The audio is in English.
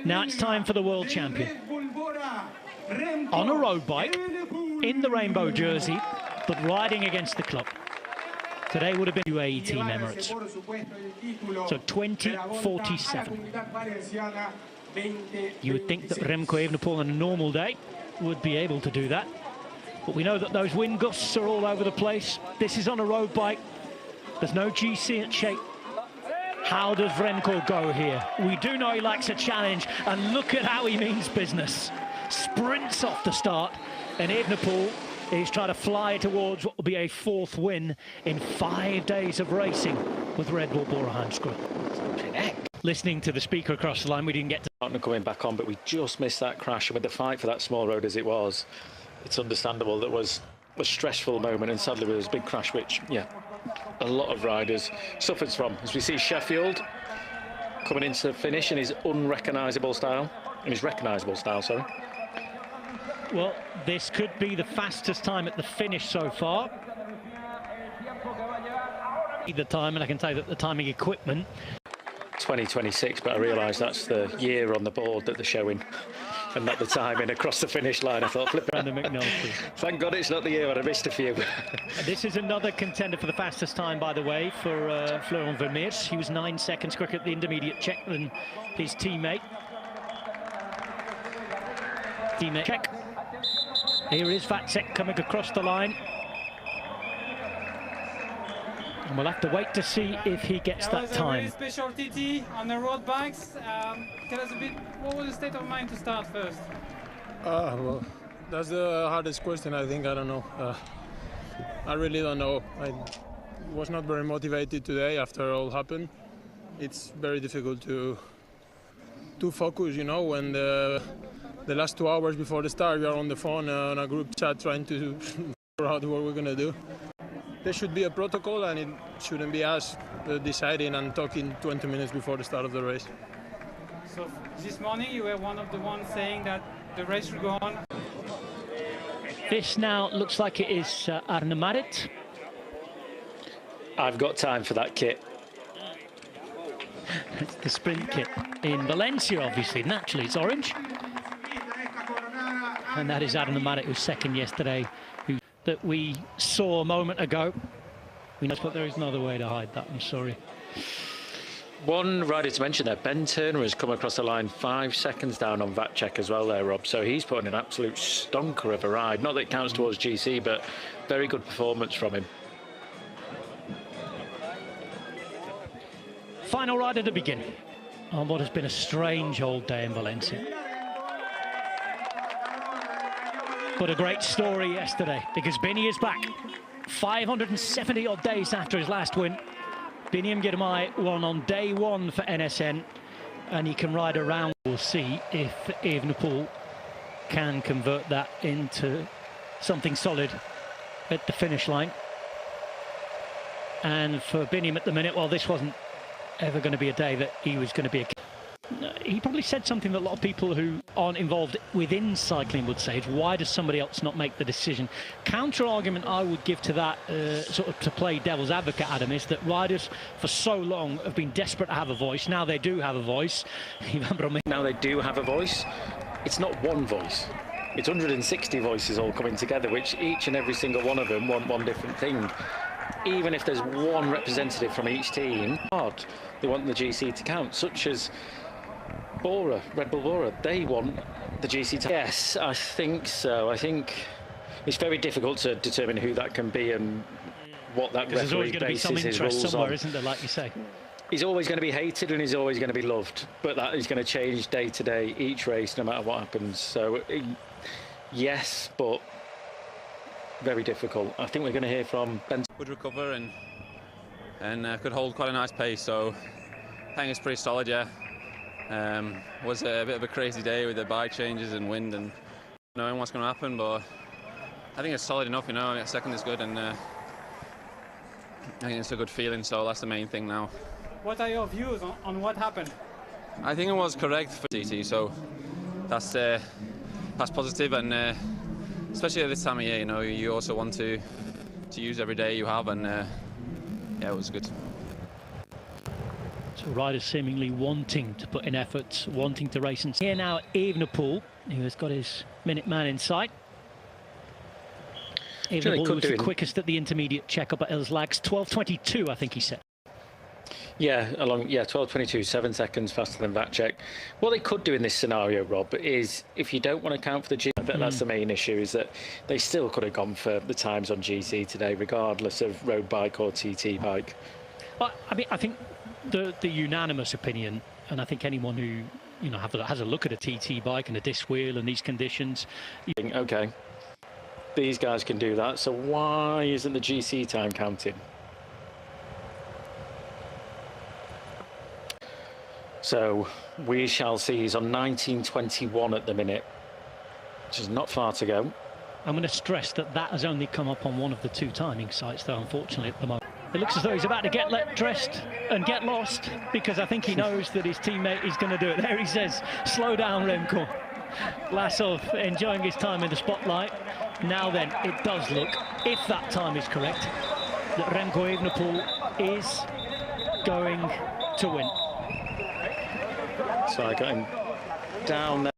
Now it's time for the world champion. On a road bike, in the rainbow jersey, but riding against the club. Today would have been UAE team Emirates. So 2047. You would think that Remco Evenepoel on a normal day would be able to do that. But we know that those wind gusts are all over the place. This is on a road bike. There's no GC at shape. How does Remco go here? We do know he likes a challenge, and look at how he means business. Sprints off the start, and Evenepoel is trying to fly towards what will be a 4th win in 5 days of racing with Red Bull Bora Hansgrohe. Listening to the speaker across the line, we didn't get to Partner coming back on, but we just missed that crash. And with the fight for that small road as it was, it's understandable that was a stressful moment, and sadly there was a big crash which, yeah, a lot of riders suffered from. As we see Sheffield coming into the finish in his unrecognisable style, sorry. Well, this could be the fastest time at the finish so far. The time, and I can tell you that the timing equipment 2026, but I realise that's the year on the board that they're showing and not the timing across the finish line. I thought, flip it. Thank God it's not the year, I'd have missed a few. This is another contender for the fastest time, by the way, for Florent Vermeers. He was 9 seconds quicker at the intermediate check than his teammate. Check. Here is Vacek coming across the line. And we'll have to wait to see if he gets that time. That was a really special TT on the road bikes. Tell us a bit, what was the state of mind to start first? Well, that's the hardest question, I think. I don't know. I really don't know. I was not very motivated today after all happened. It's very difficult to focus, you know, when the last 2 hours before the start we are on the phone on a group chat trying to figure out what we're going to do. There should be a protocol, and it shouldn't be us deciding and talking 20 minutes before the start of the race. So this morning you were one of the ones saying that the race should go on. This now looks like it is Arne Marit. I've got time for that kit. It's the sprint kit in Valencia, obviously. Naturally, it's orange. And that is Arne Marit, who's second yesterday, that we saw a moment ago. We know, but there is no other way to hide that, I'm sorry. One rider to mention there, Ben Turner has come across the line 5 seconds down on Vacek as well there, Rob. So he's putting an absolute stonker of a ride. Not that it counts towards GC, but very good performance from him. Final rider to begin on what has been a strange old day in Valencia. But a great story yesterday, because Bini is back 570 odd days after his last win. Binyam Girmay won on day 1 for NSN, and he can ride around. We'll see if Evenepoel can convert that into something solid at the finish line. And for Binyam at the minute, well, this wasn't ever going to be a day that he was going to be a... He probably said something that a lot of people who aren't involved within cycling would say, is why does somebody else not make the decision? Counter argument I would give to that, sort of to play devil's advocate, Adam, is that riders for so long have been desperate to have a voice. Now they do have a voice. Now they do have a voice. It's not one voice. It's 160 voices all coming together, which each and every single one of them want one different thing. Even if there's one representative from each team, they want the GC to count, such as Bora, Red Bull Bora. They want the GC to... Yes, I think so. I think it's very difficult to determine who that can be and what that referee bases his rules on. Isn't there, like you say? He's always going to be hated and he's always going to be loved, but that is going to change day to day, each race, no matter what happens. So, yes, but very difficult. I think we're going to hear from Ben. Would recover and could hold quite a nice pace, so I think it's pretty solid, yeah. Was a bit of a crazy day with the bike changes and wind and knowing what's going to happen, but I think it's solid enough, you know. I mean, second is good, and I think it's a good feeling, so that's the main thing now. What are your views on what happened? I think it was correct for TT, so that's positive, and especially at this time of year, you know, you also want to use every day you have, and yeah, it was good. So riders seemingly wanting to put in efforts, wanting to race. And here now Evenepoel, who has got his minute man in sight. Evenepoel was the quickest at the intermediate check-up at Els Lags, 12:22, I think he said. Yeah, 12:22, 7 seconds faster than Vacek. What they could do in this scenario, Rob, is if you don't want to count for the G, that's the main issue, is that they still could have gone for the times on GC today, regardless of road bike or TT bike. Well, I mean, I think the unanimous opinion, and I think anyone who has a look at a TT bike and a disc wheel and these conditions. Okay, these guys can do that, so why isn't the GC time counted? So we shall see. He's on 19:21 at the minute, which is not far to go. I'm going to stress that has only come up on one of the two timing sites, though, unfortunately, at the moment. It looks as though he's about to get dressed and get lost, because I think he knows that his teammate is going to do it. There he says, slow down, Remco. Vlasov enjoying his time in the spotlight. Now then, it does look, if that time is correct, that Remco Evenepoel is going to win. So I got him down there.